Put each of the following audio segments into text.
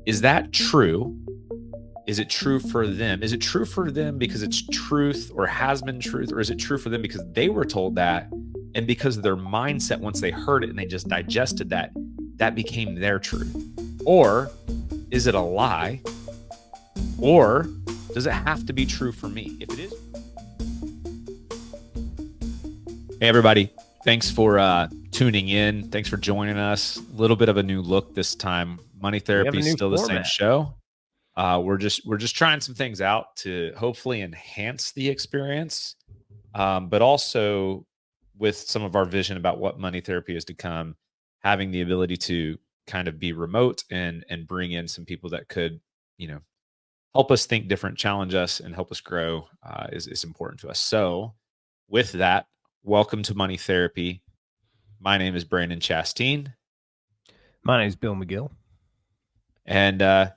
Is that true? Is it true for them? Is it true for them because it's truth or has been truth? Or is it true for them because they were told that? And because of their mindset, once they heard it and they just digested that, that became their truth? Or is it a lie? Or does it have to be true for me? If it is, hey, everybody, thanks for tuning in. Thanks for joining us. A little bit of a new look this time. Money We have Therapy a is new still the same format. show. We're just trying some things out to hopefully enhance the experience, but also with some of our vision about what money therapy is to come, having the ability to kind of be remote and bring in some people that could, you know, help us think different, challenge us, and help us grow is important to us. So, with that, welcome to Money Therapy. My name is Brandon Chasteen, My name is Bill McGill. and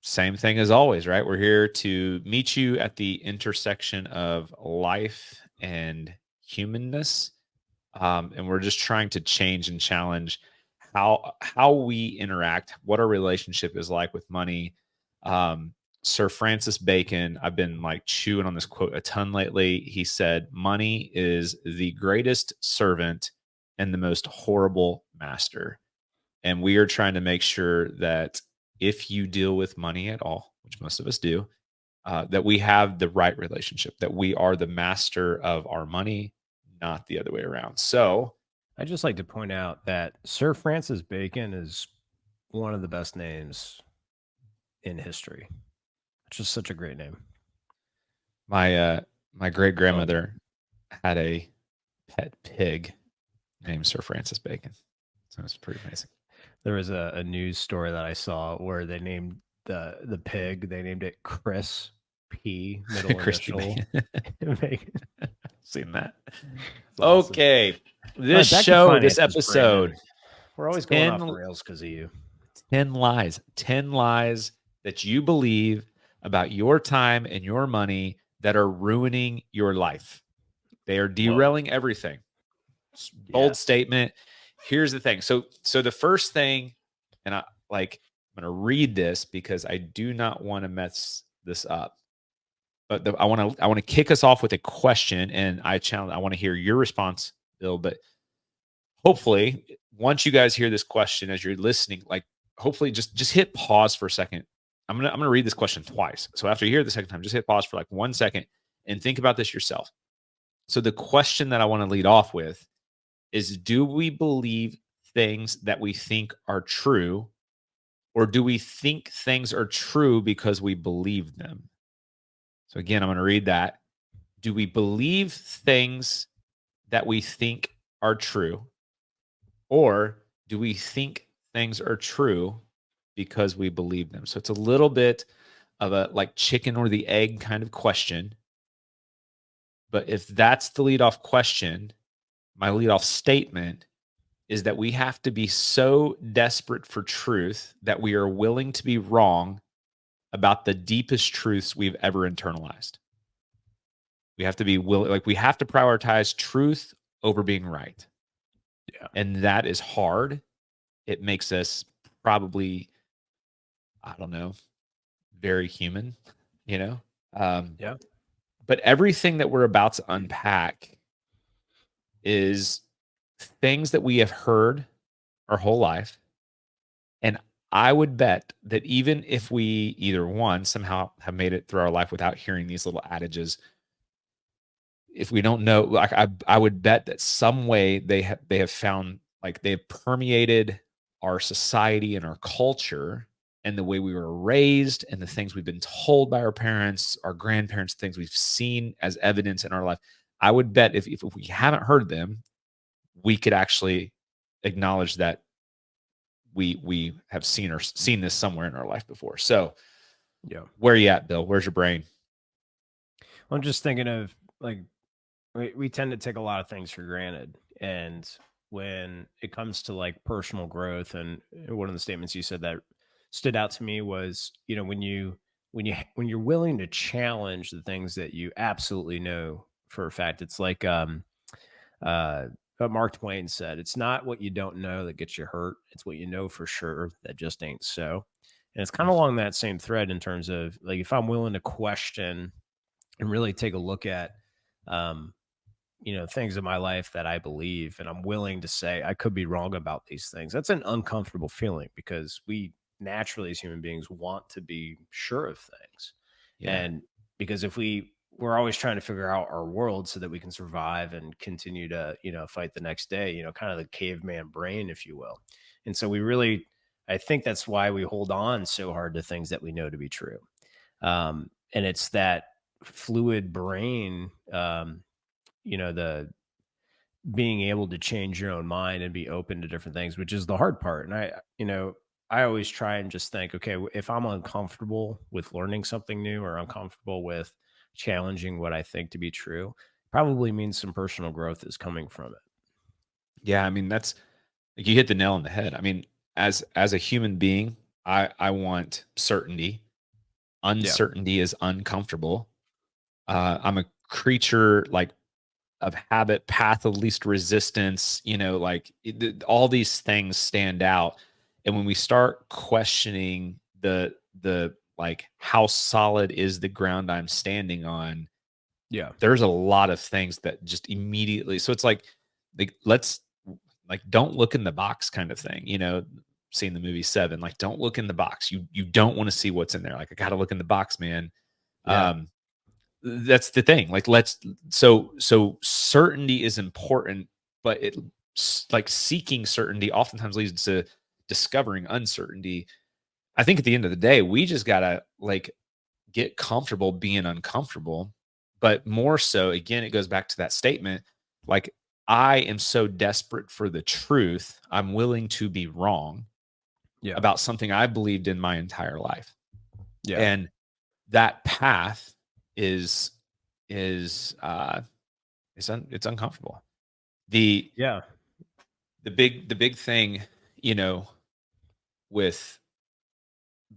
same thing as always, right? We're here to meet you at the intersection of life and humanness, and we're just trying to change and challenge how we interact, what our relationship is like with money. Sir Francis Bacon, I've been like chewing on this quote a ton lately. He said, "Money is the greatest servant and the most horrible master." And we are trying to make sure that if you deal with money at all, which most of us do, that we have the right relationship, that we are the master of our money, not the other way around. So, I'd just like to point out that Sir Francis Bacon is one of the best names in history. It's just such a great name. my great Oh, grandmother had a pet pig named Sir Francis Bacon. So it's pretty amazing. there was a news story that I saw where they named the pig. They named it Chris P. Middle Crispy initial Bacon. Bacon. Seen that. It's awesome. Okay. All This right, back to show, this finances, Brandon. episode, We're always going off the 10 rails because of you. 10 lies, 10 lies that you believe about your time and your money that are ruining your life. They are Whoa. derailing everything. Bold Yes. statement. Here's the thing. So the first thing, and I'm going to read this because I do not want to mess this up. But I want to kick us off with a question, and I want to hear your response, Bill. But hopefully, once you guys hear this question as you're listening, like hopefully just hit pause for a second. I'm gonna read this question twice. So after you hear it the second time, just hit pause for like 1 second and think about this yourself. So the question that I want to lead off with is, do we believe things that we think are true, or do we think things are true because we believe them? So again, I'm going to read that. Do we believe things that we think are true, or do we think things are true because we believe them? So it's a little bit of a like chicken or the egg kind of question. But if that's the lead off question, my lead off statement is that we have to be so desperate for truth that we are willing to be wrong about the deepest truths we've ever internalized. We have to be willing, like, we have to prioritize truth over being right. Yeah. And that is hard. It makes us probably, I don't know, very human, you know? Um, Yeah. but everything that we're about to unpack is things that we have heard our whole life. And I would bet that even if we either one somehow have made it through our life without hearing these little adages, if we don't know, like I would bet that some way they have found, like, they've permeated our society and our culture and the way we were raised and the things we've been told by our parents, our grandparents, things we've seen as evidence in our life. I would bet if we haven't heard them, we could actually acknowledge that we have seen this somewhere in our life before. So Yeah. where are you at, Bill? Where's your brain? I'm just thinking of like we tend to take a lot of things for granted. And when it comes to like personal growth, and one of the statements you said that stood out to me was, when you're willing to challenge the things that you absolutely know for a fact, it's like what Mark Twain said, it's not what you don't know that gets you hurt, it's what you know for sure that just ain't so. And it's kind of along that same thread in terms of like if I'm willing to question and really take a look at um, things in my life that I believe, and I'm willing to say I could be wrong about these things. That's an uncomfortable feeling because we naturally as human beings want to be sure of things. Yeah. And because if we're always trying to figure out our world so that we can survive and continue to, fight the next day, kind of the caveman brain, if you will. And so I think that's why we hold on so hard to things that we know to be true. And it's that fluid brain, the being able to change your own mind and be open to different things, which is the hard part. And I always try and just think, okay, if I'm uncomfortable with learning something new or uncomfortable with challenging what I think to be true, probably means some personal growth is coming from it. Yeah, I mean, that's like you hit the nail on the head. I mean, as a human being, I want certainty. Yeah. Uncertainty is uncomfortable. I'm a creature like of habit, path of least resistance, like all these things stand out. And when we start questioning the like how solid is the ground I'm standing on, Yeah. there's a lot of things that just immediately, so it's like let's like don't look in the box kind of thing, seeing the movie Seven, like don't look in the box. You don't want to see what's in there. Like I gotta look in the box, man. Yeah. Um, that's the thing. Like so certainty is important, but like seeking certainty oftentimes leads to discovering uncertainty. I think at the end of the day, we just gotta like get comfortable being uncomfortable. But more so, again, it goes back to that statement. Like, I am so desperate for the truth, I'm willing to be wrong Yeah. about something I believed in my entire life. Yeah. And that path is is it's uncomfortable. The Yeah. the big thing, you know, with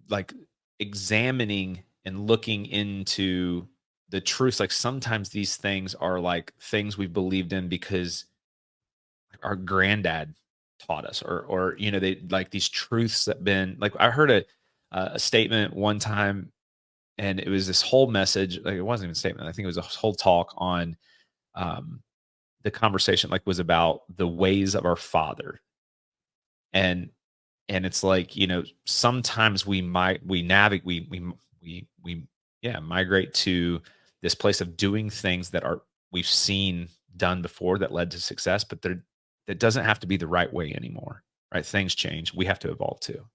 like examining and looking into the truths, like sometimes these things are like things we've believed in because our granddad taught us, or they like these truths that been like I heard a statement one time, and it was this whole message, like it wasn't even a statement, I think it was a whole talk on um the conversation like was about the ways of our father. And it's like, sometimes we navigate we yeah, migrate to this place of doing things that are we've seen done before that led to success, but that doesn't have to be the right way anymore. Right? Things change. We have to evolve too.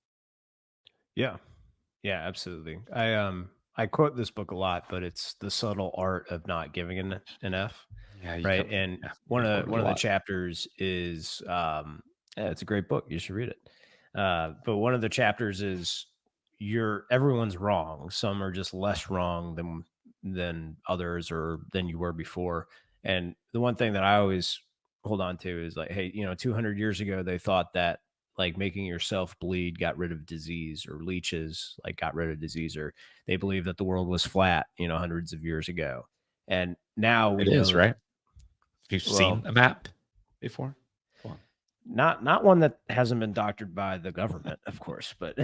Yeah. Yeah, absolutely. I quote this book a lot, but it's The Subtle Art of Not Giving an F, Yeah, right? And yeah, one you of quote it a one of the lot. chapters is yeah, it's a great book. You should read it. But one of the chapters is everyone's wrong. Some are just less wrong than others or than you were before. And the one thing that I always hold on to is like, hey, 200 years ago they thought that like making yourself bleed got rid of disease, or leeches like got rid of disease, or they believed that the world was flat, hundreds of years ago. And now we It know is, that, right? Have you seen well, a map before? Come on. not one that hasn't been doctored by the government, of course, but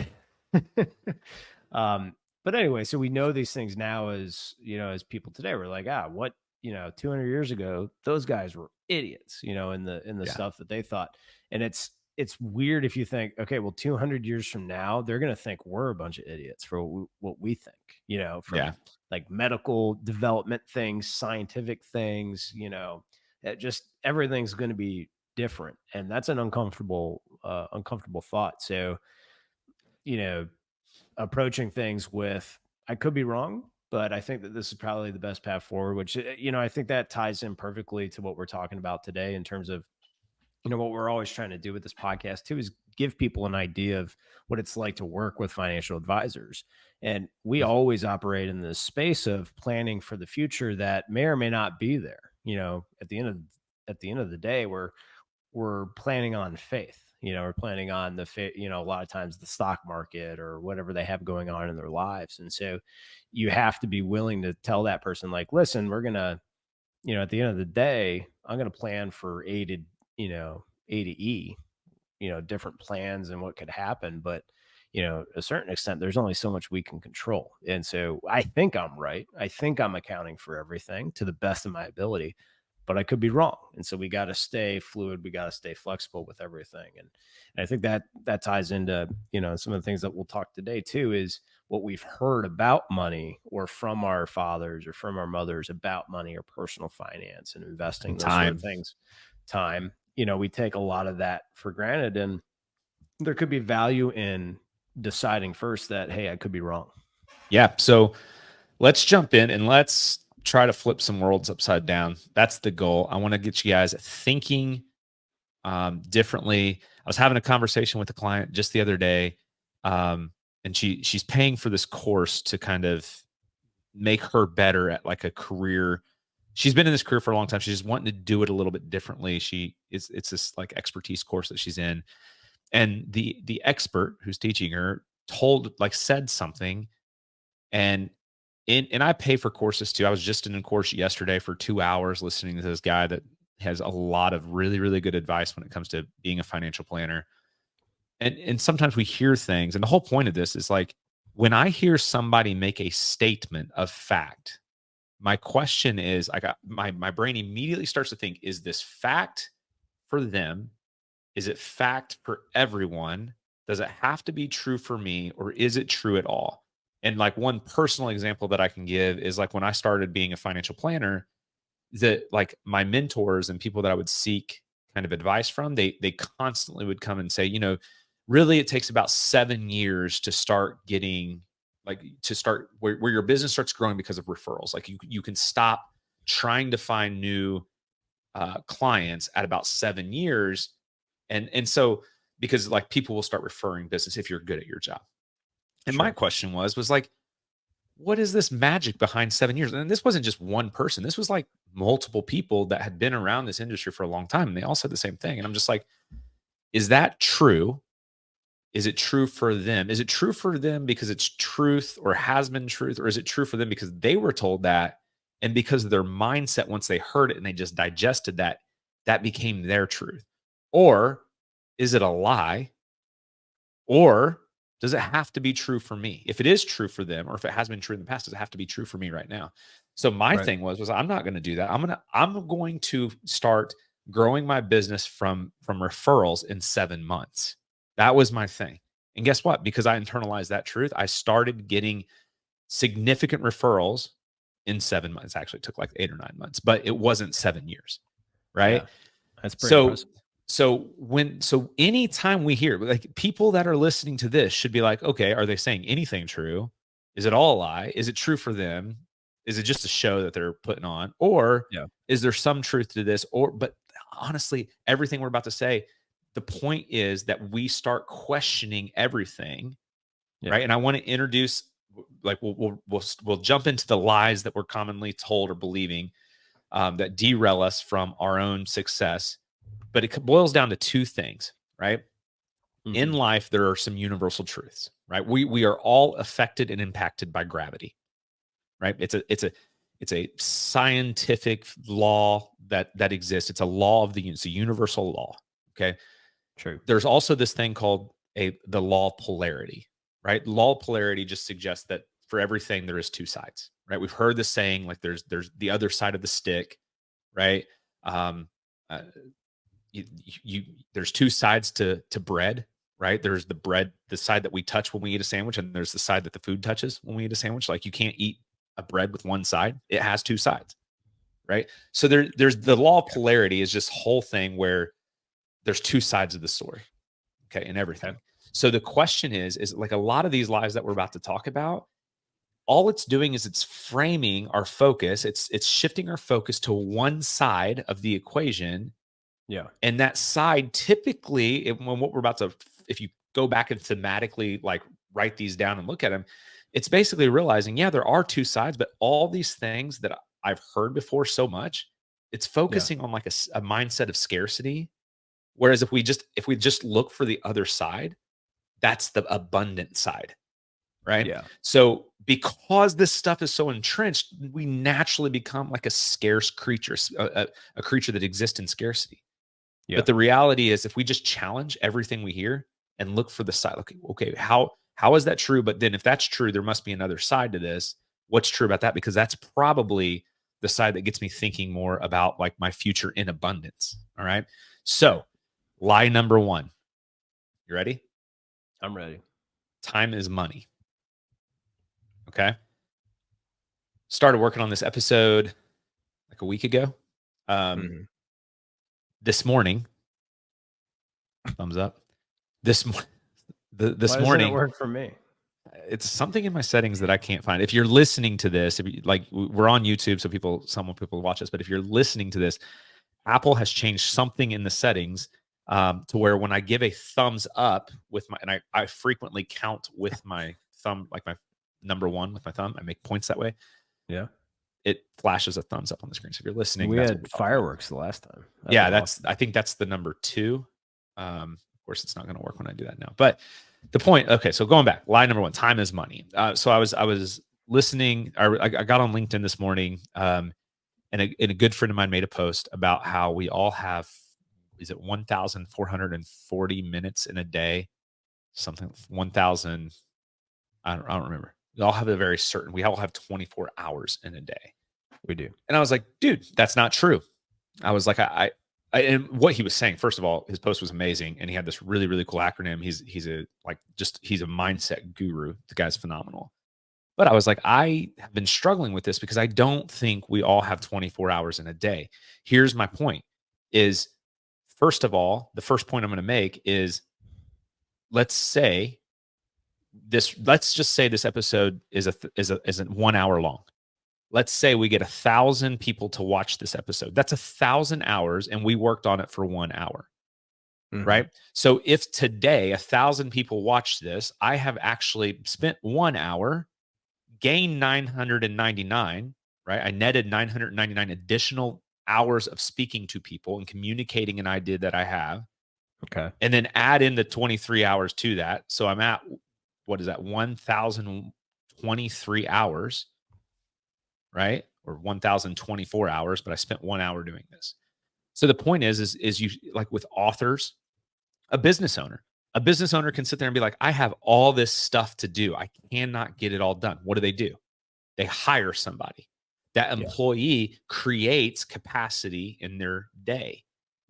um, but anyway, so we know these things now as, as people today. We're like, what, 200 years ago, those guys were idiots, in the Yeah. stuff that they thought. And it's weird if you think, okay, well, 200 years from now, they're going to think we're a bunch of idiots for what we think, Yeah. from like medical development things, scientific things, just everything's going to be different, and that's an uncomfortable thought. So, you know approaching things with, I could be wrong, but I think that this is probably the best path forward, which, I think that ties in perfectly to what we're talking about today in terms of, what we're always trying to do with this podcast too, is give people an idea of what it's like to work with financial advisors. And we Mhm. always operate in this space of planning for the future that may or may not be there. At the end of the day, we're planning on faith. We're planning on a lot of times the stock market or whatever they have going on in their lives. And so you have to be willing to tell that person, like, listen, we're going to, at the end of the day, I'm going to plan for A to E, different plans and what could happen. But, a certain extent, there's only so much we can control. And so I think I'm right. I think I'm accounting for everything to the best of my ability, but I could be wrong. And so we got to stay fluid. We got to stay flexible with everything. And I think that ties into, some of the things that we'll talk today too, is what we've heard about money or from our fathers or from our mothers about money or personal finance and investing, And those sort of time. things. Time, we take a lot of that for granted. And there could be value in deciding first that, hey, I could be wrong. Yeah. So let's jump in and let's try to flip some worlds upside down. That's the goal. I want to get you guys thinking differently. I was having a conversation with a client just the other day, and she's paying for this course to kind of make her better at like a career. She's been in this career for a long time. She's just wanting to do it a little bit differently. It's this like expertise course that she's in, and the expert who's teaching her said something, and I pay for courses too. I was just in a course yesterday for 2 hours listening to this guy that has a lot of really, really good advice when it comes to being a financial planner. And sometimes we hear things, and the whole point of this is like when I hear somebody make a statement of fact, my question is I got my brain immediately starts to think, is this fact for them? Is it fact for everyone? Does it have to be true for me, or is it true at all? And like one personal example that I can give is like when I started being a financial planner, that like my mentors and people that I would seek kind of advice from, they constantly would come and say, really it takes about 7 years to start getting to start where your business starts growing because of referrals. Like you can stop trying to find new clients at about 7 years. And so because like people will start referring business if you're good at your job. And my Sure. question was like, what is this magic behind 7 years? And this wasn't just one person. This was like multiple people that had been around this industry for a long time. And they all said the same thing. And I'm just like, is that true? Is it true for them? Is it true for them because it's truth or has been truth? Or is it true for them because they were told that? And because of their mindset, once they heard it and they just digested that, that became their truth. Or is it a lie? Or does it have to be true for me? If it is true for them, or if it has been true in the past, does it have to be true for me right now? So my Right. thing was I'm not going to do that. I'm going to start growing my business from referrals in 7 months. That was my thing. And guess what? Because I internalized that truth, I started getting significant referrals in 7 months. Actually, it took like 8 or 9 months, but it wasn't 7 years, right? Yeah. That's pretty So impressive. so anytime we hear like people that are listening to this should be like, okay, are they saying anything true? Is it all a lie? Is it true for them? Is it just a show that they're putting on? Or Yeah. is there some truth to this? But honestly, everything we're about to say, the point is that we start questioning everything, Yeah. right? And I want to introduce like we'll jump into the lies that we're commonly told or believing that derail us from our own success. But it boils down to two things, right? In Hmm. life, there are some universal truths, right? We are all affected and impacted by gravity, right? It's a scientific law that exists. It's a law of the universe, it's a universal law. Okay. True. There's also this thing called the law of polarity, right? Law of polarity just suggests that for everything there is two sides, right? We've heard the saying like there's the other side of the stick, right? Um, uh, you there's two sides to bread, right? There's the bread, the side that we touch when we eat a sandwich, and there's the side that the food touches when we eat a sandwich. Like you can't eat a bread with one side; it has two sides, right? So there's the law of Yeah. polarity is just whole thing where there's two sides of the story, okay, in Okay. everything. So the question is like a lot of these lives that we're about to talk about, all it's doing is it's framing our focus. It's shifting our focus to one side of the equation, Yeah. and that side typically, when what we're about to, if you go back and thematically like write these down and look at them, it's basically realizing, yeah, there are two sides, but all these things that I've heard before so much, it's Yeah. focusing on like a mindset of scarcity. Whereas if we just look for the other side, that's the abundant side, right? Yeah. So because this stuff is so entrenched, we naturally become like a scarce creature, a creature that exists in scarcity. Yeah. But the reality is, if we just challenge everything we hear and look for the side, okay, how How is that true? But then if that's true, there must be another side to this. What's true about that? Because that's probably the side that gets me thinking more about like my future in abundance. All right. Okay. So, lie number one. You ready? I'm ready. Time is money. Okay. Started working on this episode like a week ago. Mhm. This morning, thumbs up. This Why this doesn't it morning, work for me? it's something in my settings that I can't find. If you're listening to this, if you, like we're on YouTube, so some people watch us. But if you're listening to this, Apple has changed something in the settings to where when I give a thumbs up with my, and I frequently count with my thumb, like my number one with my thumb, I make points that way. Yeah. It flashes a thumbs up on the screen. So if you're listening, We that's what had we're talking about. fireworks the last time. That Yeah, was that's, awesome. I think that's the number two. Of course, it's not going to work when I do that now. But the point, okay, so going back, lie number one, time is money. So I was listening, I got on LinkedIn this morning, and a good friend of mine made a post about how we all have, is it 1,440 minutes in a day? Something 1,000, I don't remember. We all have 24 hours in a day. We do. And I was like, dude, that's not true. I was like, and what he was saying, first of all, his post was amazing, and he had this really, really cool acronym. He's a mindset guru. The guy's phenomenal. But I was like, I have been struggling with this because I don't think we all have 24 hours in a day. Here's my point: is first of all, the first point I'm going to make is let's say let's just say this episode is a 1 hour long. Let's say we get 1,000 people to watch this episode. That's 1,000 hours, and we worked on it for 1 hour, Mhm. right? So if today 1,000 people watch this, I have actually spent 1 hour, gained 999, right? I netted 999 additional hours of speaking to people and communicating an idea that I have, Okay. and then add in the 23 hours to that. So I'm at, what is that, 1,023 hours, right? Or 1,024 hours, but I spent 1 hour doing this. So the point is you, like with authors, a business owner. A business owner can sit there and be like, I have all this stuff to do. I cannot get it all done. What do? They hire somebody. That Yeah. employee creates capacity in their day.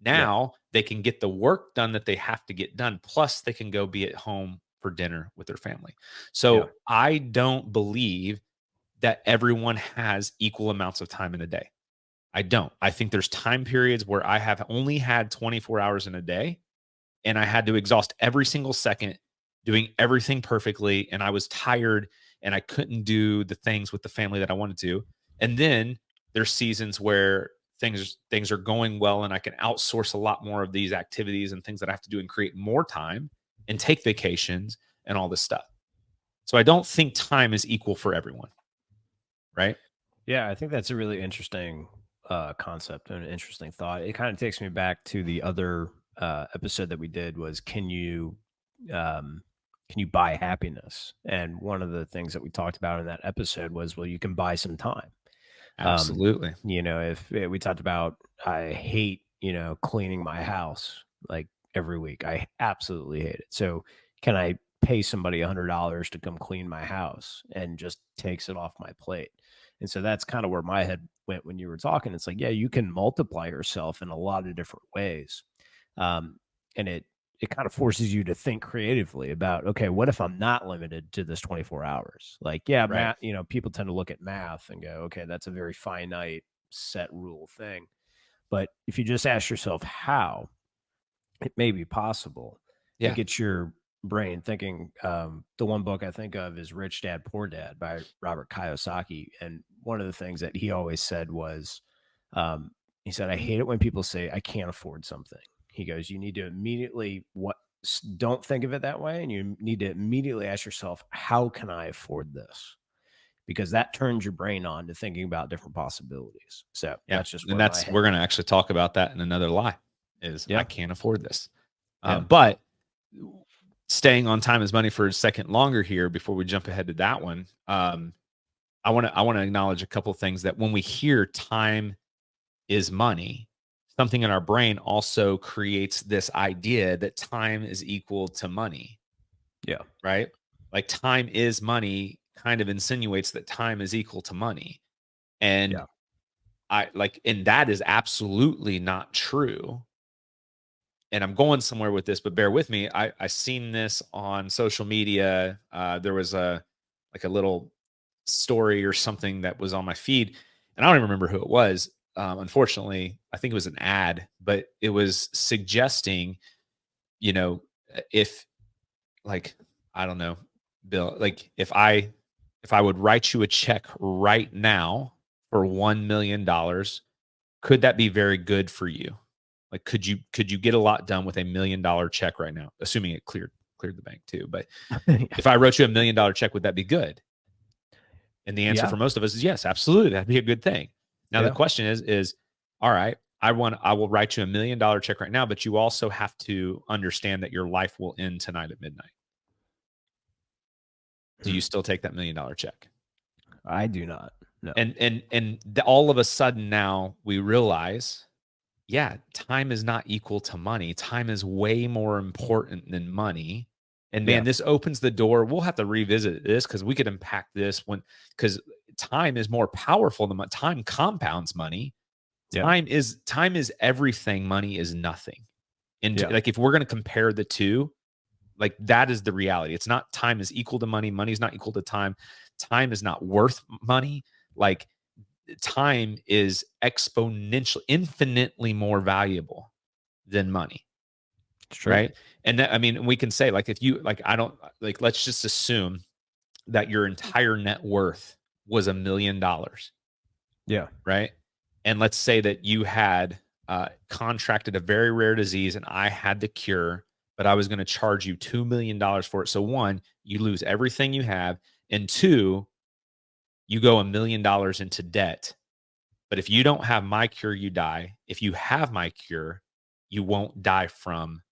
Yeah. Now they can get the work done that they have to get done. Plus, they can go be at home for dinner with their family. Yeah. So I don't believe that everyone has equal amounts of time in a day. I don't. I think there's time periods where I have only had 24 hours in a day, and I had to exhaust every single second doing everything perfectly, and I was tired and I couldn't do the things with the family that I wanted to. And then there's seasons where things are going well and I can outsource a lot more of these activities and things that I have to do and create more time and take vacations and all this stuff. So I don't think time is equal for everyone, right? Yeah, I think that's a really interesting concept and an interesting thought. It kind of takes me back to the other episode that we did was um, can you buy happiness? And one of the things that we talked about in that episode was, well, you can buy some time. Um, Absolutely. if we talked about, I hate, cleaning my house like every week. I absolutely hate it. So can I pay somebody $100 to come clean my house and just takes it off my plate? And so that's kind of where my head went when you were talking. It's like, yeah, you can multiply yourself in a lot of different ways. And it kind of forces you to think creatively about, okay, what if I'm not limited to this 24 hours? Like, yeah, Right. math, people tend to look at math and go, okay, that's a very finite set rule thing. But if you just ask yourself how, it may be possible. It Yeah. gets your brain thinking. The one book I think of is Rich Dad Poor Dad by Robert Kiyosaki. And one of the things that he always said was, um, he said, I hate it when people say I can't afford something. He goes, you need to immediately don't think of it that way. And you need to immediately ask yourself, how can I afford this? Because that turns your brain on to thinking about different possibilities. So Yeah. that's just And where my head we're going to went. actually talk about that in another lie is I Yeah. can't afford this. Yeah. But staying on time is money for a second longer here before we jump ahead to that one. I want to acknowledge a couple of things that when we hear time is money, something in our brain also creates this idea that time is equal to money, Yeah. right? Like time is money kind of insinuates that time is equal to money. And Yeah. and that is absolutely not true. And I'm going somewhere with this, but bear with me. I seen this on social media. There was a little story or something that was on my feed, and I don't even remember who it was. Unfortunately, I think it was an ad, but it was suggesting, you know, if like I don't know, Bill, like if I would write you a check right now for $1 million, could that be very good for you? Like, could you get a lot done with $1 million check right now? Assuming it cleared the bank too. But if I wrote you $1 million check, would that be good? And the answer Yeah. for most of us is yes, absolutely. That'd be a good thing. Now the Yeah. question is all right, I will write you $1 million check right now, but you also have to understand that your life will end tonight at midnight. Do Hmm. you still take that $1 million check? I do not. No. And all of a sudden now we realize, yeah, time is not equal to money. Time is way more important than money. And man, Yeah. this opens the door. We'll have to revisit this because we could impact this because time is more powerful than money. Time compounds money. Yeah. Time is everything. Money is nothing. And Yeah. like if we're going to compare the two, like that is the reality. It's not time is equal to money. Money is not equal to time. Time is not worth money. Like time is exponential, infinitely more valuable than money, It's true. right? And that, I mean, we can say like if you like, I don't like, let's just assume that your entire net worth was $1 million, Yeah. right? And let's say that you had contracted a very rare disease and I had the cure, but I was going to charge you $2 million for it. So one, you lose everything you have, and two, you go $1 million into debt. But if you don't have my cure, you die. If you have my cure, you won't die from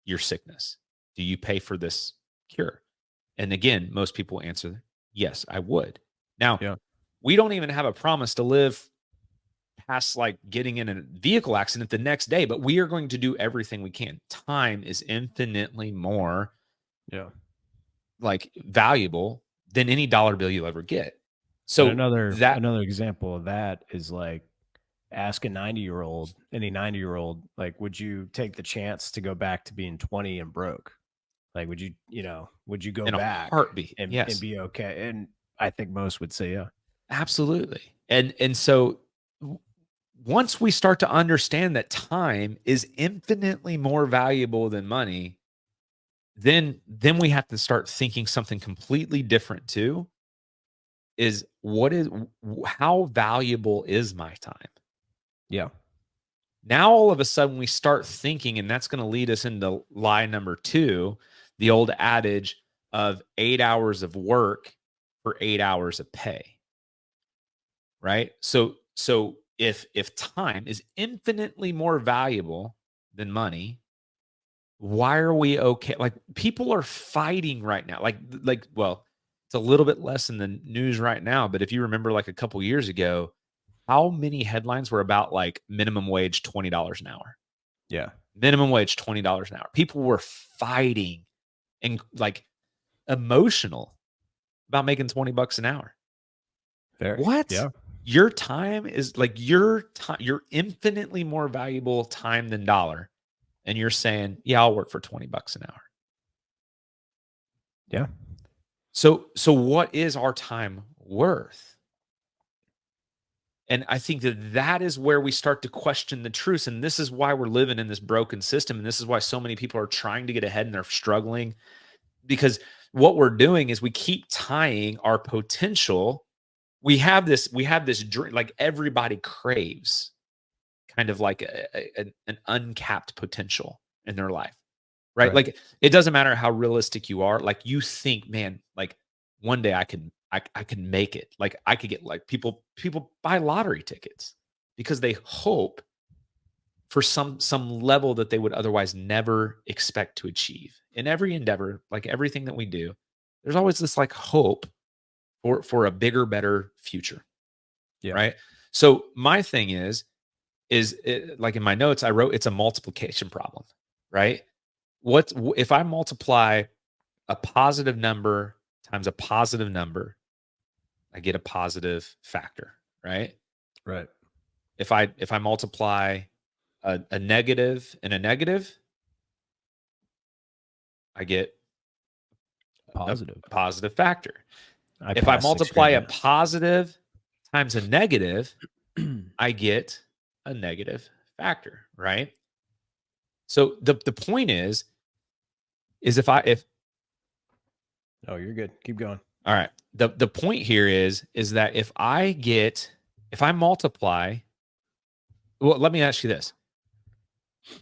your sickness. Do you pay for this cure? And again, most people answer, yes, I would. Now, Yeah. we don't even have a promise to live past like getting in a vehicle accident the next day, but we are going to do everything we can. Time is infinitely more Yeah. like valuable than any dollar bill you'll ever get. And So that another example of that is like ask a 90-year-old, any 90-year-old, like, would you take the chance to go back to being 20 and broke? Like, would you go in a back heartbeat, and yes, be okay? And I think most would say, yeah. absolutely. And so once we start to understand that time is infinitely more valuable than money, then we have to start thinking something completely different too. Is what is how valuable is my time? Yeah. Now all of a sudden we start thinking, and that's going to lead us into lie number two, the old adage of 8 hours of work for 8 hours of pay. Right? So if time is infinitely more valuable than money, why are we okay? Like people are fighting right now. Well, it's a little bit less in the news right now, but if you remember like a couple years ago, how many headlines were about like minimum wage $20 an hour? Yeah. Minimum wage $20 an hour. People were fighting and like emotional about making 20 bucks an hour. Very. What? Yeah. Your time is like your time, you're infinitely more valuable time than dollar. And you're saying, yeah, I'll work for 20 bucks an hour. Yeah. So what is our time worth? And I think that is where we start to question the truth. And this is why we're living in this broken system. And this is why so many people are trying to get ahead and they're struggling, because what we're doing is we keep tying our potential. We have this dream, like everybody craves kind of like an uncapped potential in their life, right? Right. Like it doesn't matter how realistic you are. Like you think, man, like one day I can make it. Like I could get like people buy lottery tickets because they hope for some level that they would otherwise never expect to achieve. In every endeavor, like everything that we do, there's always this like hope for a bigger, better future, Yeah. right? So my thing like in my notes, I wrote it's a multiplication problem, right? If I multiply a positive number times a positive number, I get a positive factor, right? Right. If I multiply a negative and a negative, I get Positive. a positive factor. I If I passed sixth multiply grade a math. positive times a negative, I get a negative factor, right? So the point is if Oh, you're good. Keep going. all right, the point here is that if I multiply, well, let me ask you this.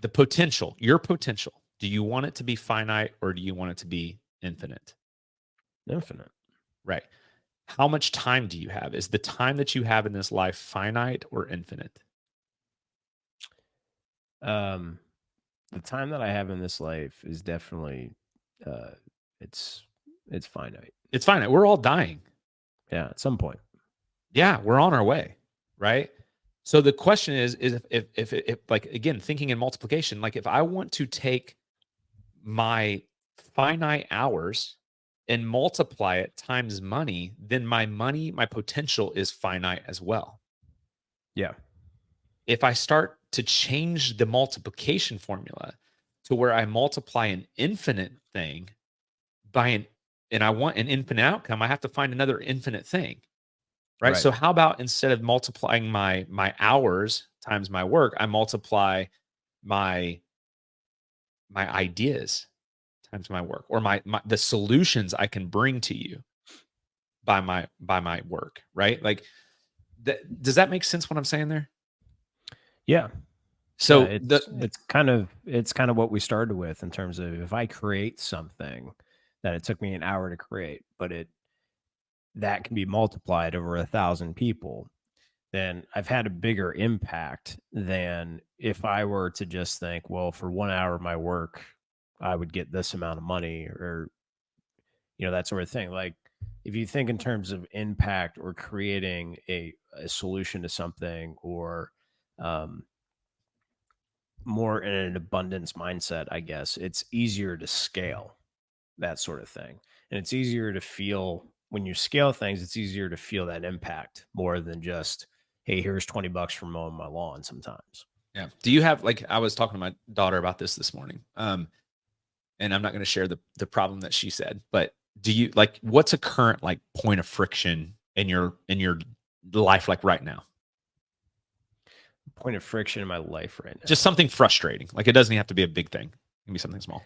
The potential, your potential, do you want it to be finite or do you want it to be infinite? Infinite. Right. How much time do you have? Is the time that you have in this life finite or infinite? Um, the time that I have in this life is definitely, uh, it's it's finite. It's finite. We're all dying. Yeah, at some point. Yeah, we're on our way, right? So the question is if like again thinking in multiplication, like if I want to take my finite hours and multiply it times money, then my potential is finite as well. Yeah. If I start to change the multiplication formula to where I multiply an infinite thing by an and I want an infinite outcome, I have to find another infinite thing. Right? Right. So how about instead of multiplying my hours times my work, I multiply my my ideas times my work or my the solutions I can bring to you by my work, right? Like does that make sense what I'm saying there? Yeah. Yeah. So It's kind of what we started with in terms of if I create something that it took me an hour to create, but that can be multiplied over 1,000 people, then I've had a bigger impact than if I were to just think, well, for 1 hour of my work, I would get this amount of money or, that sort of thing. Like if you think in terms of impact or creating a solution to something or um, more in an abundance mindset, I guess it's easier to scale that sort of thing. And it's easier to feel when you scale things, it's easier to feel that impact more than just, hey, here's $20 for mowing my lawn sometimes. yeah. Do you have like I was talking to my daughter about this morning. And I'm not going to share the problem that she said, but do you like what's a current like point of friction in your life like right now? Point of friction in my life right Just now. something frustrating. Like it doesn't even have to be a big thing. It can be something small.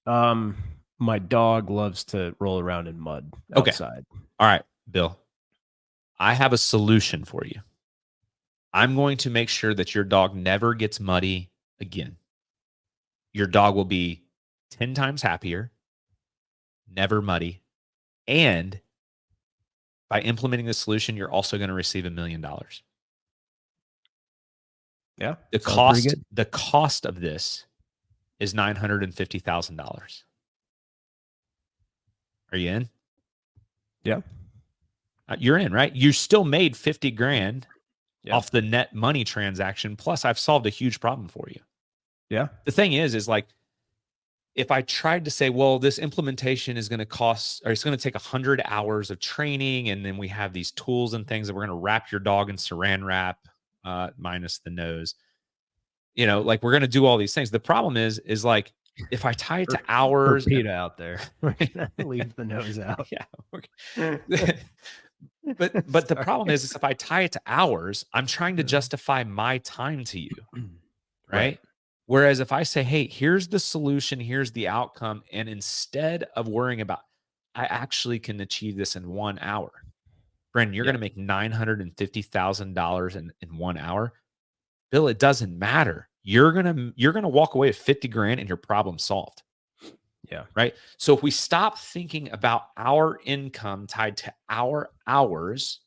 Um, my dog loves to roll around in mud Okay. outside. All right, Bill. I have a solution for you. I'm going to make sure that your dog never gets muddy again. Your dog will be 10 times happier, never muddy, and by implementing the solution, you're also going to receive $1 million. Yeah, The sounds pretty cost, good. the cost of this is $950,000. Are you in? Yeah, You're in, right? You still made 50 grand yeah, off the net money transaction. Plus, I've solved a huge problem for you. yeah, The thing is like, if I tried to say, well, this implementation is going to cost, or it's going to take 100 hours of training, and then we have these tools and things that we're going to wrap your dog in saran wrap, minus the nose. Like we're going to do all these things. The problem is like, if I tie it to for hours, PETA out there, we're gonna leave the nose out. yeah, Sorry. but the problem is if I tie it to hours, I'm trying to justify my time to you, Right. right? Whereas if I say, hey, here's the solution, here's the outcome, and instead of worrying about, I actually can achieve this in 1 hour. Brandon, you're going Yeah. to make $950,000 in 1 hour. Bill, it doesn't matter. You're gonna walk away with 50 grand and your problem solved. Yeah. Right. So if we stop thinking about our income tied to our hours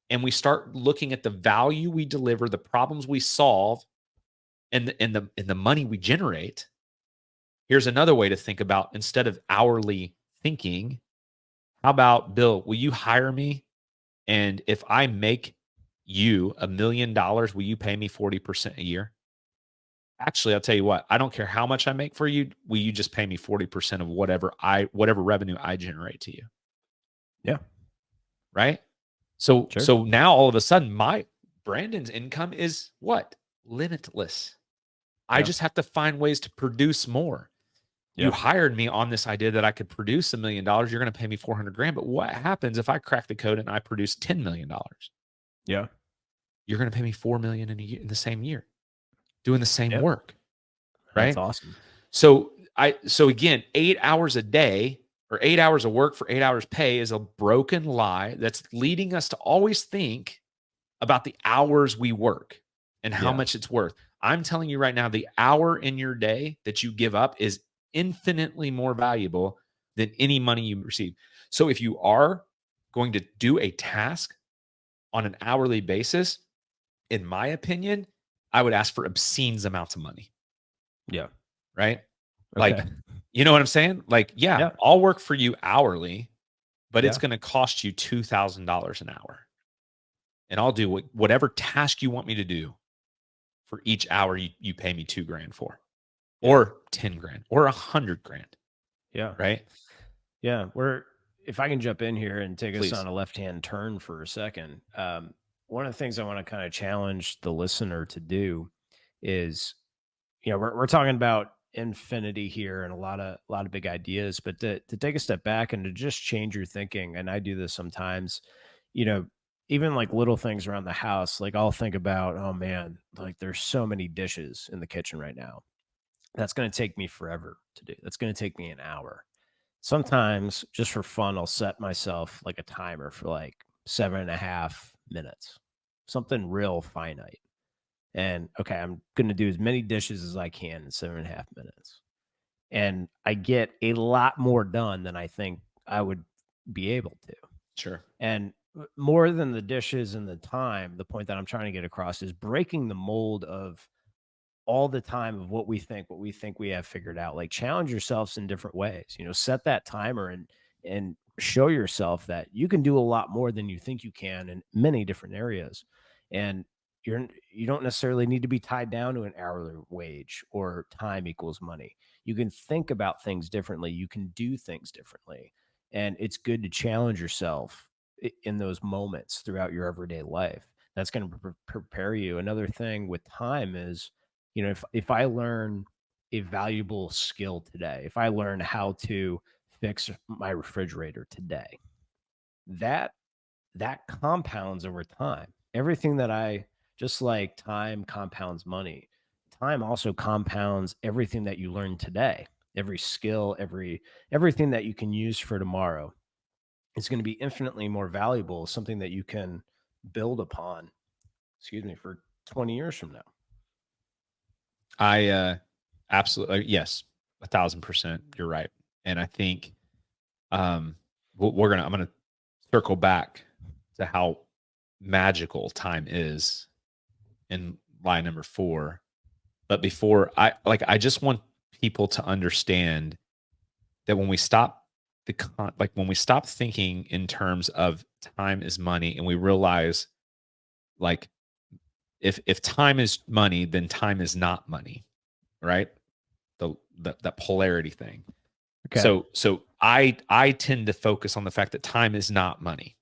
and we start looking at the value we deliver, the problems we solve, and the money we generate, here's another way to think about instead of hourly thinking. How about, Bill, will you hire me? And if I make you $1 million, will you pay me 40% a year? actually, I'll tell you what, I don't care how much I make for you. Will you just pay me 40% of whatever revenue I generate to you? Yeah. Right. So, Sure. so now all of a sudden, Brandon's income is what? Limitless. I Yeah. just have to find ways to produce more. You Yeah. hired me on this idea that I could produce $1 million. You're going to pay me 400 grand. But what happens if I crack the code and I produce $10 million? Yeah. You're going to pay me 4 million in a year, in the same year, doing the same Yep. work. That's Right. awesome. So again, 8 hours a day or 8 hours of work for 8 hours pay is a broken lie that's leading us to always think about the hours we work and how Yeah. much it's worth. I'm telling you right now, the hour in your day that you give up is infinitely more valuable than any money you receive. So if you are going to do a task on an hourly basis, in my opinion, I would ask for obscene amounts of money, Yeah. right? Okay. Like, you know what I'm saying? Like, yeah, Yeah. I'll work for you hourly, but it's Yeah. going to cost you $2,000 an hour. And I'll do whatever task you want me to do for each hour you pay me 2 grand for, Yeah. or 10 grand, or 100 grand, Yeah. right? Yeah. If I can jump in here and take us Please. on a left-hand turn for a second, one of the things I want to kind of challenge the listener to do is, we're talking about infinity here and a lot of big ideas, but to take a step back and to just change your thinking. And I do this sometimes, you know, even like little things around the house, like I'll think about, oh man, like there's so many dishes in the kitchen right now. That's going to take me forever to do. That's going to take me an hour. Sometimes just for fun, I'll set myself like a timer for like 7.5 minutes, something real finite. And okay, I'm going to do as many dishes as I can in 7.5 minutes. And I get a lot more done than I think I would be able to. Sure. And more than the dishes and the time, the point that I'm trying to get across is breaking the mold of all the time of what we think we have figured out. Like challenge yourselves in different ways. Set that timer and show yourself that you can do a lot more than you think you can in many different areas. And you don't necessarily need to be tied down to an hourly wage or time equals money. You can think about things differently. You can do things differently. And it's good to challenge yourself in those moments throughout your everyday life. That's going to prepare you. Another thing with time is, if I learn a valuable skill today, if I learn how to fix my refrigerator today, that that compounds over time. Everything that I just like time compounds money. Time also compounds everything that you learn today. Every skill, everything that you can use for tomorrow is going to be infinitely more valuable, something that you can build upon, for 20 years from now. I absolutely, yes, 1,000%. You're right. And I think um I'm gonna circle back to how magical time is in line number 4. But before I just want people to understand that when we stop when we stop thinking in terms of time is money, and we realize, like, if time is money, then time is not money, right? That polarity thing. Okay. So I tend to focus on the fact that time is not money.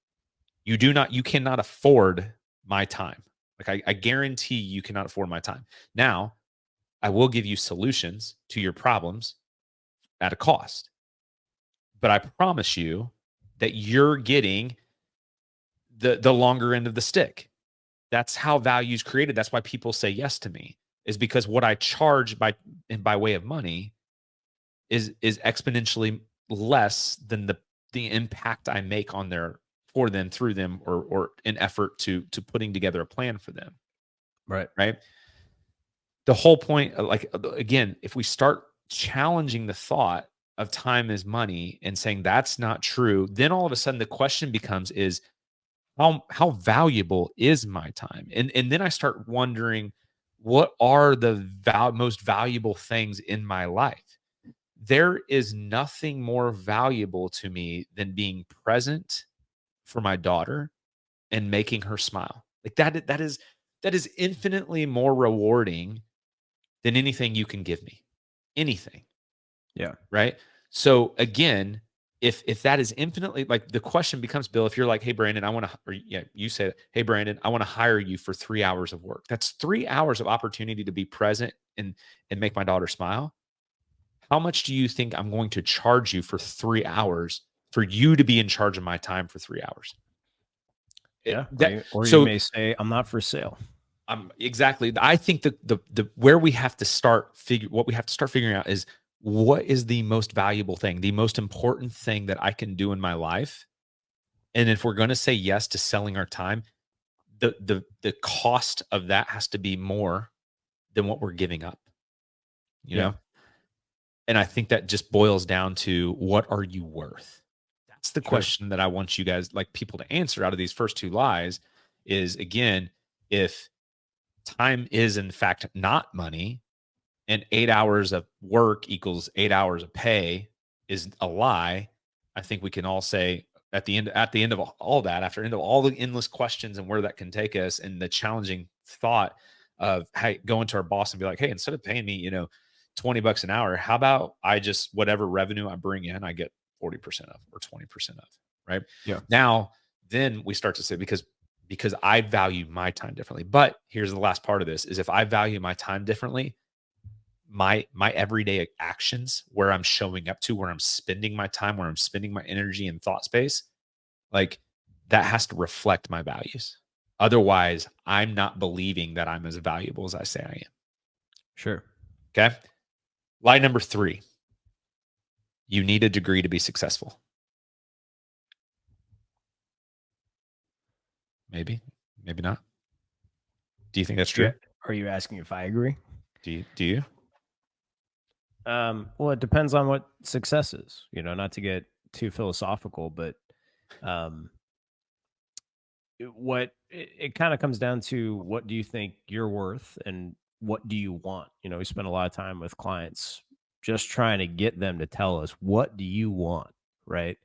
You cannot afford my time. Like, I guarantee you cannot afford my time. Now, I will give you solutions to your problems at a cost, but I promise you that you're getting the longer end of the stick. That's how value is created. That's why people say yes to me, is because what I charge by way of money is exponentially less than the impact I make on their for them, through them, or in effort to putting together a plan for them, Right. right? The whole point, again, if we start challenging the thought of time is money and saying that's not true, then all of a sudden the question becomes, is how valuable is my time? And then I start wondering, what are the most valuable things in my life? There is nothing more valuable to me than being present for my daughter and making her smile. Like, that is infinitely more rewarding than anything you can give me. Anything. Yeah. Right. So again, if that is infinitely, like, the question becomes, Bill, if you're like, hey Brandon, I want to, or yeah, you said, hey Brandon, I want to hire you for 3 hours of work. That's 3 hours of opportunity to be present and make my daughter smile. How much do you think I'm going to charge you for 3 hours for you to be in charge of my time for 3 hours? Yeah. That Or you so may say, I'm not for sale. exactly. I think the where we have to start what we have to start figuring out is, what is the most valuable thing, the most important thing that I can do in my life. And if we're going to say yes to selling our time, the cost of that has to be more than what we're giving up, you Yeah. know? And I think that just boils down to, what are you worth? That's the Sure. question that I want you guys, like, people to answer out of these first two lies is, again, if time is in fact not money, and 8 hours of work equals 8 hours of pay is a lie, I think we can all say, at the end of all that, after end of all the endless questions and where that can take us, and the challenging thought of, hey, going to our boss and be like, hey, instead of paying me, 20 bucks an hour, how about I just, whatever revenue I bring in, I get 40% of, or 20% of, right? Yeah. Now, then we start to say, because I value my time differently. But here's the last part of this is, if I value my time differently, my everyday actions, where I'm showing up to, where I'm spending my time, where I'm spending my energy and thought space, like, that has to reflect my values. Otherwise, I'm not believing that I'm as valuable as I say I am. Sure. Okay. Lie number 3, you need a degree to be successful. Maybe, maybe not. Do you think that's Yeah. true? Are you asking if I agree? Do you? Well, it depends on what success is, not to get too philosophical, but um, it kind of comes down to, what do you think you're worth and what do you want? We spend a lot of time with clients just trying to get them to tell us, what do you want? Right.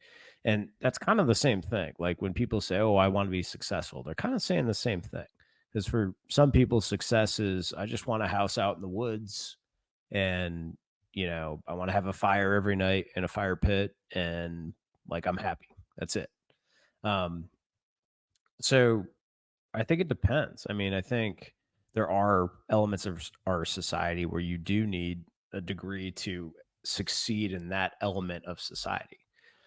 And that's kind of the same thing. Like when people say, oh, I want to be successful, they're kind of saying the same thing. Because for some people, success is, I just want a house out in the woods, and I want to have a fire every night in a fire pit, and like I'm happy. That's it. Um, so I think it depends. I mean, I think there are elements of our society where you do need a degree to succeed in that element of society.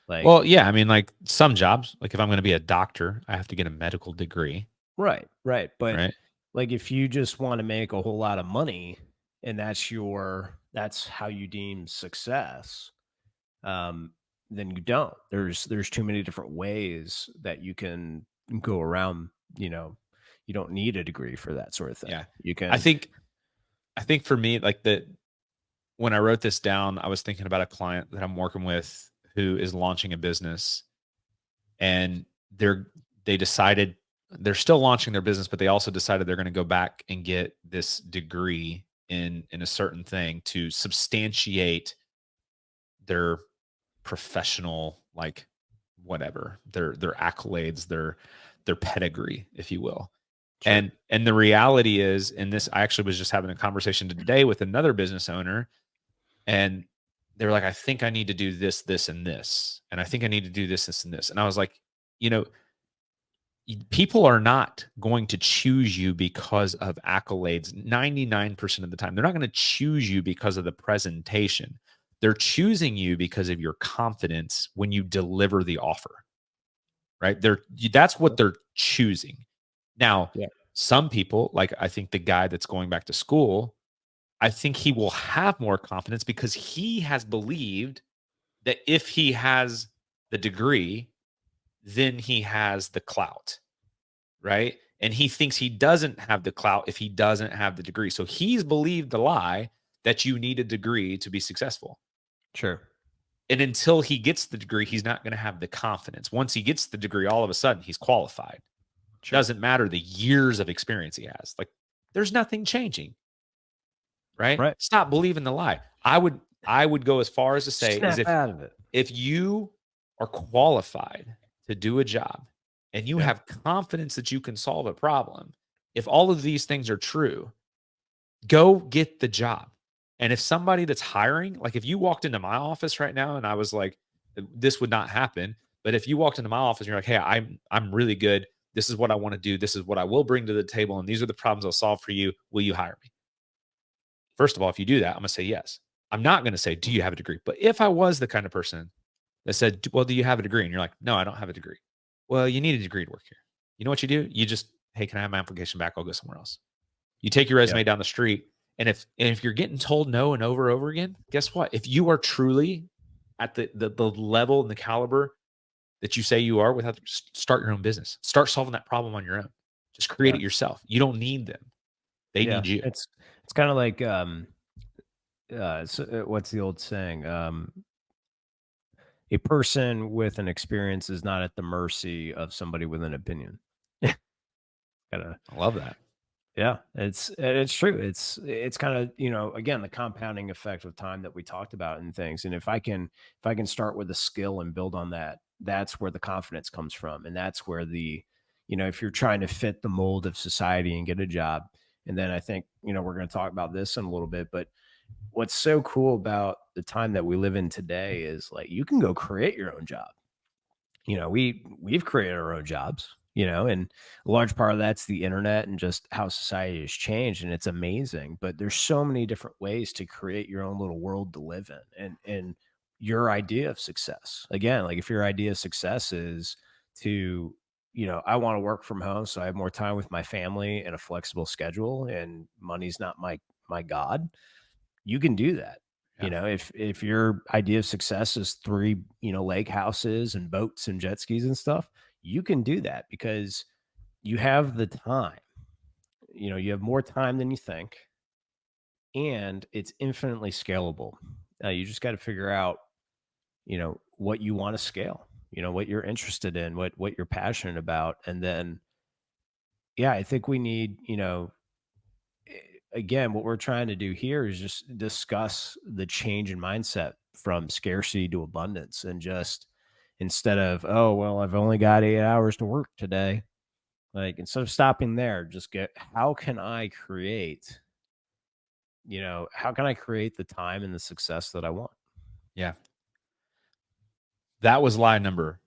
Like, Well, yeah. I mean, like, some jobs, like if I'm going to be a doctor, I have to get a medical degree, right, right. But right? like, if you just want to make a whole lot of money and that's how you deem success, um, then you don't. There's too many different ways that you can go around. You know, you don't need a degree for that sort of thing. Yeah. You I can, think I think for me, like, when I wrote this down, I was thinking about a client that I'm working with who is launching a business, and they decided, they're still launching their business, but they also decided they're going to go back and get this degree in a certain thing to substantiate their professional, like, whatever, their accolades, their pedigree, if you will. sure, And the reality is, and this, I actually was just having a conversation today with another business owner, and they were like, I think I need to do this, this, and this. And I think I need to do this, this, and this. And I was like, you know, people are not going to choose you because of accolades 99% of the time. They're not going to choose you because of the presentation. They're choosing you because of your confidence when you deliver the offer, right? That's what they're choosing. Now, yeah, some people, like, I think the guy that's going back to school, I think he will have more confidence because he has believed that if he has the degree, then he has the clout, right? And he thinks he doesn't have the clout if he doesn't have the degree. So he's believed the lie that you need a degree to be successful. sure, And until he gets the degree, he's not going to have the confidence. Once he gets the degree, all of a sudden he's qualified. sure. Doesn't matter the years of experience he has. Like, there's nothing changing, right? Right. Stop believing the lie. I would go as far as to say is, Snap out of it. if you are qualified to do a job and you Yeah. have confidence that you can solve a problem, if all of these things are true, Go get the job. And if somebody that's hiring, like if you walked into my office right now and I was like, this would not happen. But if you walked into my office and you're like, hey, I'm really good. This is what I want to do. This is what I will bring to the table. And these are the problems I'll solve for you. Will you hire me? First of all, if you do that, I'm going to say yes. I'm not going to say, do you have a degree? But if I was the kind of person that said, well, do you have a degree? And you're like, no, I don't have a degree. Well, you need a degree to work here. You know what you do? You just, hey, can I have my application back? I'll go somewhere else. You take your Yeah. resume down the street, and if you're getting told no and over again, guess what? If you are truly at the level and the caliber that you say you are, without start your own business, start solving that problem on your own. Just create Yeah. it yourself. You don't need them; they Yeah. need you. It's kind of like what's the old saying? A person with an experience is not at the mercy of somebody with an opinion. Gotta I love that. Yeah, it's true. It's kind of, again, the compounding effect of time that we talked about and things. And if I can start with a skill and build on that, that's where the confidence comes from. And that's where if you're trying to fit the mold of society and get a job. And then I think, we're going to talk about this in a little bit, but what's so cool about the time that we live in today is like you can go create your own job. We've created our own jobs, and a large part of that's the internet and just how society has changed, and it's amazing. But there's so many different ways to create your own little world to live in, and your idea of success. Again, like if your idea of success is to, I want to work from home so I have more time with my family and a flexible schedule, and money's not my god, you can do that. Yeah, If your idea of success is three, lake houses and boats and jet skis and stuff, you can do that because you have the time. You have more time than you think, and it's infinitely scalable. You just got to figure out, what you want to scale, what you're interested in, what you're passionate about, and then, yeah, I think we need, again, what we're trying to do here is just discuss the change in mindset from scarcity to abundance, and just instead of, oh, well, I've only got 8 hours to work today, like instead of stopping there, just get, how can I create the time and the success that I want? yeah. That was lie number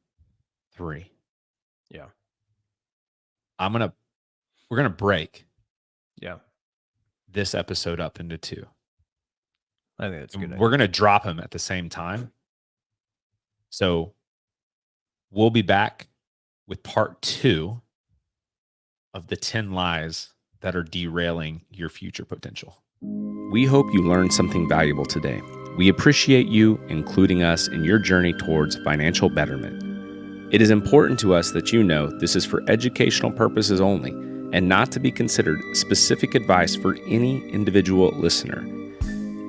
3. Yeah. We're gonna break Yeah. this episode up into 2. I think that's a good We're idea. gonna drop them at the same time. So we'll be back with part 2 of the 10 lies that are derailing your future potential. We hope you learned something valuable today. We appreciate you including us in your journey towards financial betterment. It is important to us that you know this is for educational purposes only and not to be considered specific advice for any individual listener.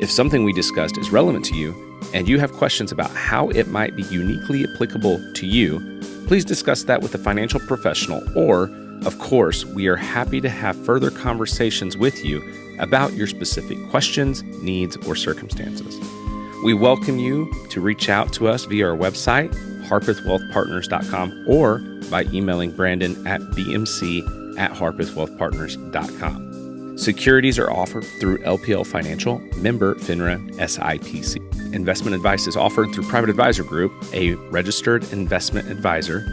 If something we discussed is relevant to you and you have questions about how it might be uniquely applicable to you, please discuss that with a financial professional, or, of course, we are happy to have further conversations with you about your specific questions, needs, or circumstances. We welcome you to reach out to us via our website, harpethwealthpartners.com, or by emailing Brandon at bmc@harpethwealthpartners.com. Securities are offered through LPL Financial, member FINRA SIPC. Investment advice is offered through Private Advisor Group, a registered investment advisor.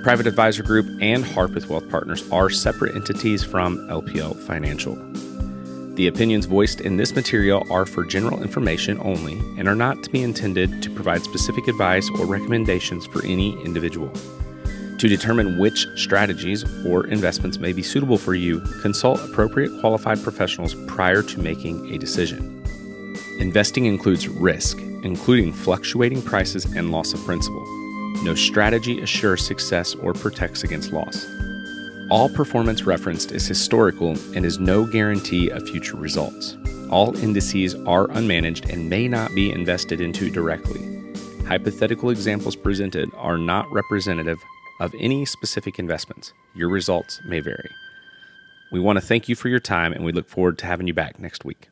Private Advisor Group and Harpeth Wealth Partners are separate entities from LPL Financial. The opinions voiced in this material are for general information only and are not to be intended to provide specific advice or recommendations for any individual. To determine which strategies or investments may be suitable for you, consult appropriate qualified professionals prior to making a decision. Investing includes risk, including fluctuating prices and loss of principal. No strategy assures success or protects against loss. All performance referenced is historical and is no guarantee of future results. All indices are unmanaged and may not be invested into directly. Hypothetical examples presented are not representative of any specific investments. Your results may vary. We want to thank you for your time, and we look forward to having you back next week.